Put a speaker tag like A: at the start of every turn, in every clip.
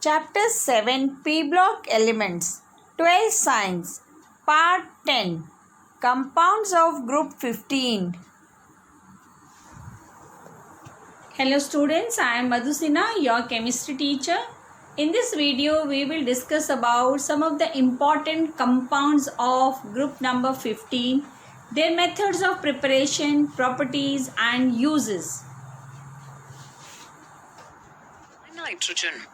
A: Chapter 7 P Block Elements 12 Signs Part 10 Compounds of Group 15. Hello students, I am Madhusina, your chemistry teacher. In this video, we will discuss about some of the important compounds of group number 15, their methods of preparation, properties and uses.
B: Nitrogen.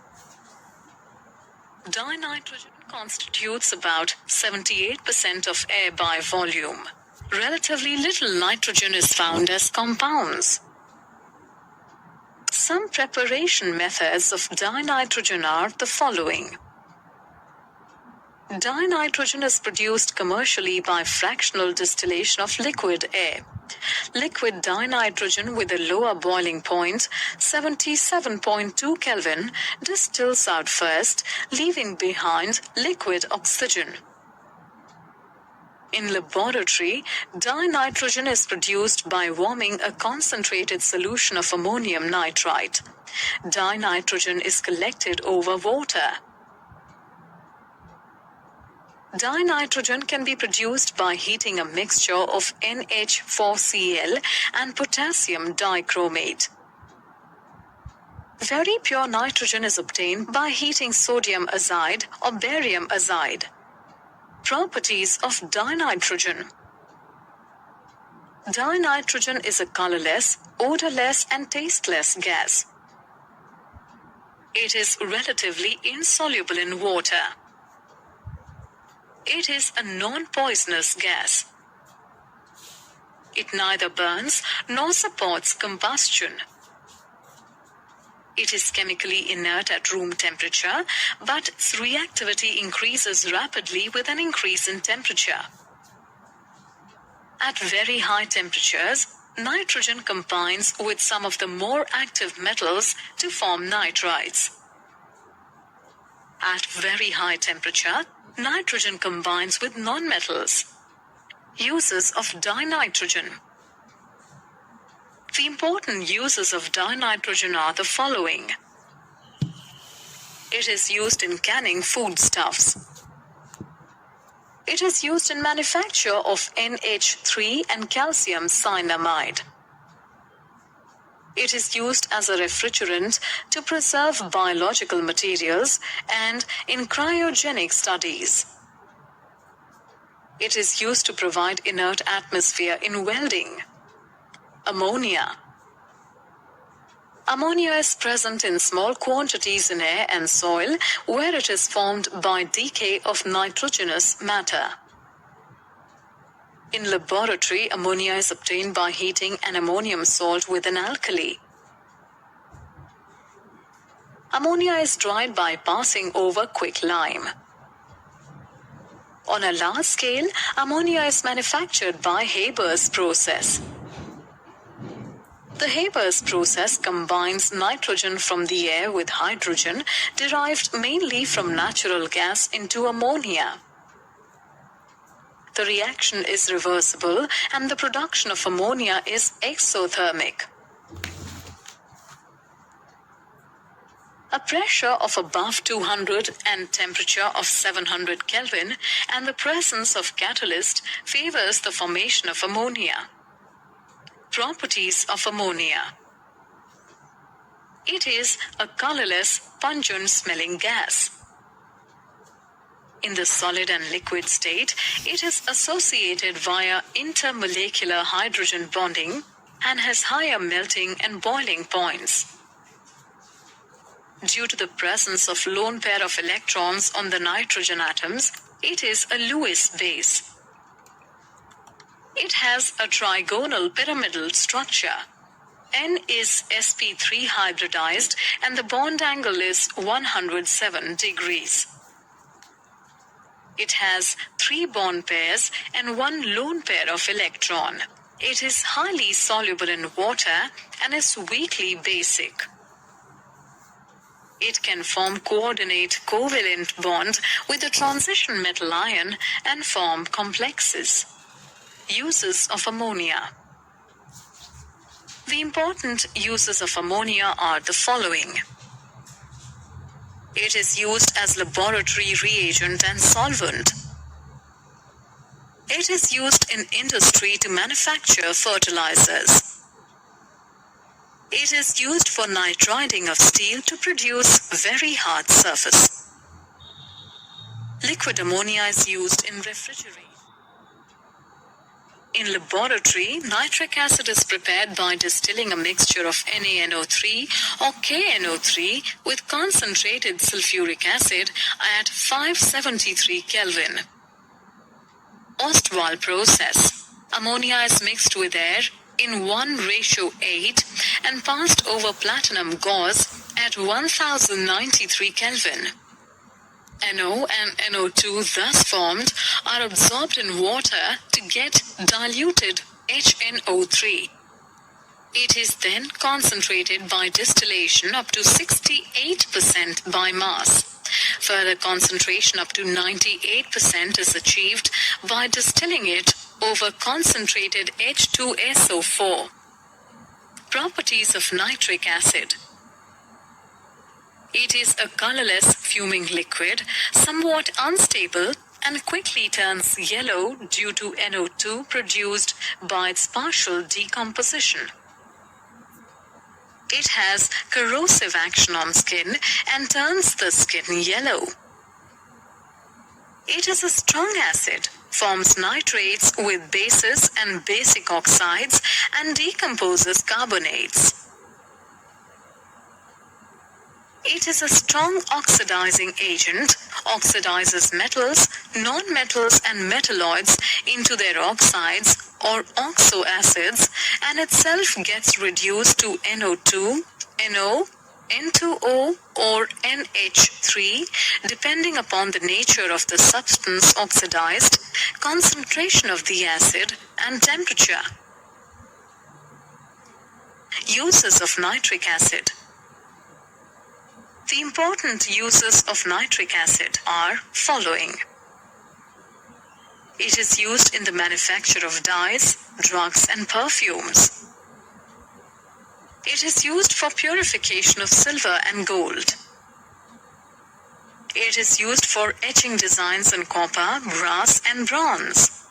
B: Dinitrogen constitutes about 78% of air by volume. Relatively little nitrogen is found as compounds. Some preparation methods of dinitrogen are the following. Dinitrogen is produced commercially by fractional distillation of liquid air. Liquid dinitrogen with a lower boiling point, 77.2 Kelvin, distills out first, leaving behind liquid oxygen. In laboratory, dinitrogen is produced by warming a concentrated solution of ammonium nitrite. Dinitrogen is collected over water. Dinitrogen can be produced by heating a mixture of NH4Cl and potassium dichromate. Very pure nitrogen is obtained by heating sodium azide or barium azide. Properties of dinitrogen. Dinitrogen is a colorless, odorless and tasteless gas. It is relatively insoluble in water. It is a non-poisonous gas. It neither burns nor supports combustion. It is chemically inert at room temperature, but its reactivity increases rapidly with an increase in temperature. At very high temperatures, nitrogen combines with some of the more active metals to form nitrites. At very high temperature, nitrogen combines with nonmetals. Uses of dinitrogen. The important uses of dinitrogen are the following. It is used in canning foodstuffs. It is used in manufacture of NH3 and calcium cyanamide. It is used as a refrigerant to preserve biological materials and in cryogenic studies. It is used to provide inert atmosphere in welding. Ammonia. Ammonia is present in small quantities in air and soil where it is formed by decay of nitrogenous matter. In laboratory, ammonia is obtained by heating an ammonium salt with an alkali. Ammonia is dried by passing over quicklime. On a large scale, ammonia is manufactured by Haber's process. The Haber's process combines nitrogen from the air with hydrogen derived mainly from natural gas into ammonia. The reaction is reversible and the production of ammonia is exothermic. A pressure of above 200 and temperature of 700 Kelvin and the presence of catalyst favors the formation of ammonia. Properties of ammonia. It is a colorless, pungent-smelling gas. In the solid and liquid state, it is associated via intermolecular hydrogen bonding and has higher melting and boiling points. Due to the presence of lone pair of electrons on the nitrogen atoms, it is a Lewis base. It has a trigonal pyramidal structure. N is sp3 hybridized and the bond angle is 107 degrees. It has 3 bond pairs and 1 lone pair of electron. It is highly soluble in water and is weakly basic. It can form coordinate covalent bond with a transition metal ion and form complexes. Uses of ammonia. The important uses of ammonia are the following. It is used as laboratory reagent and solvent. It is used in industry to manufacture fertilizers. It is used for nitriding of steel to produce very hard surface. Liquid ammonia is used in refrigeration. In laboratory, nitric acid is prepared by distilling a mixture of NaNO3 or KNO3 with concentrated sulfuric acid at 573 Kelvin. Ostwald process. Ammonia is mixed with air in 1:8 and passed over platinum gauze at 1093 Kelvin. NO and NO2 thus formed are absorbed in water to get diluted HNO3. It is then concentrated by distillation up to 68% by mass. Further concentration up to 98% is achieved by distilling it over concentrated H2SO4. Properties of nitric acid. It is a colorless fuming liquid, somewhat unstable, and quickly turns yellow due to NO2 produced by its partial decomposition. It has corrosive action on skin and turns the skin yellow. It is a strong acid, forms nitrates with bases and basic oxides, and decomposes carbonates. It is a strong oxidizing agent, oxidizes metals, non-metals and metalloids into their oxides or oxoacids, and itself gets reduced to NO2, NO, N2O or NH3 depending upon the nature of the substance oxidized, concentration of the acid and temperature. Uses of nitric acid. The important uses of nitric acid are following. It is used in the manufacture of dyes, drugs and perfumes. It is used for purification of silver and gold. It is used for etching designs on copper, brass and bronze.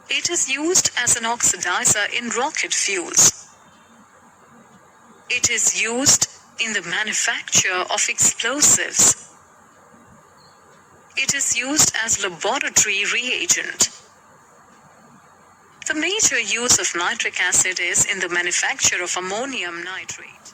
B: It is used as an oxidizer in rocket fuels. It is used in the manufacture of explosives. It is used as laboratory reagent. The major use of nitric acid is in the manufacture of ammonium nitrate.